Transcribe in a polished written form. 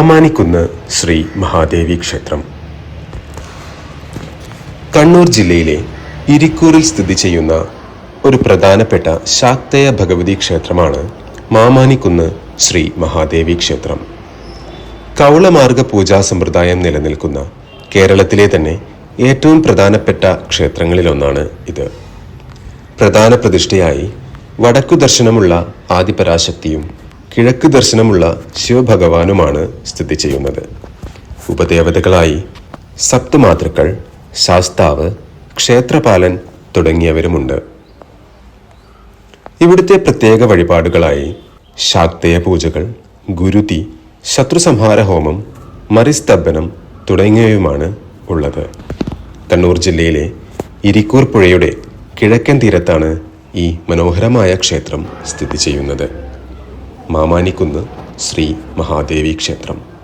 മാമാനിക്കുന്ന് ശ്രീ മഹാദേവി ക്ഷേത്രം. കണ്ണൂർ ജില്ലയിലെ ഇരിക്കൂറിൽ സ്ഥിതി ചെയ്യുന്ന ഒരു പ്രധാനപ്പെട്ട ശാക്തേയ ഭഗവതി ക്ഷേത്രമാണ് മാമാനിക്കുന്ന് ശ്രീ മഹാദേവി ക്ഷേത്രം. കൗളമാർഗ പൂജാ സമ്പ്രദായം നിലനിൽക്കുന്ന കേരളത്തിലെ തന്നെ ഏറ്റവും പ്രധാനപ്പെട്ട ക്ഷേത്രങ്ങളിലൊന്നാണ് ഇത്. പ്രധാന പ്രതിഷ്ഠയായി വടക്കു ദർശനമുള്ള ആദിപരാശക്തിയും കിഴക്ക് ദർശനമുള്ള ശിവഭഗവാനുമാണ് സ്ഥിതി ചെയ്യുന്നത്. ഉപദേവതകളായി സപ്തമാതൃക്കൾ, ശാസ്താവ്, ക്ഷേത്രപാലൻ തുടങ്ങിയവരുമുണ്ട്. ഇവിടുത്തെ പ്രത്യേക വഴിപാടുകളായി ശാക്തേയ പൂജകൾ, ഗുരുതി, ശത്രുസംഹാര ഹോമം, മറിസ്തബനം തുടങ്ങിയവയുമാണ് ഉള്ളത്. കണ്ണൂർ ജില്ലയിലെ ഇരിക്കൂർ പുഴയുടെ കിഴക്കൻ തീരത്താണ് ഈ മനോഹരമായ ക്ഷേത്രം സ്ഥിതി ചെയ്യുന്നത്. മാമാനിക്കുന്ന് ശ്രീ മഹാദേവി ക്ഷേത്രം.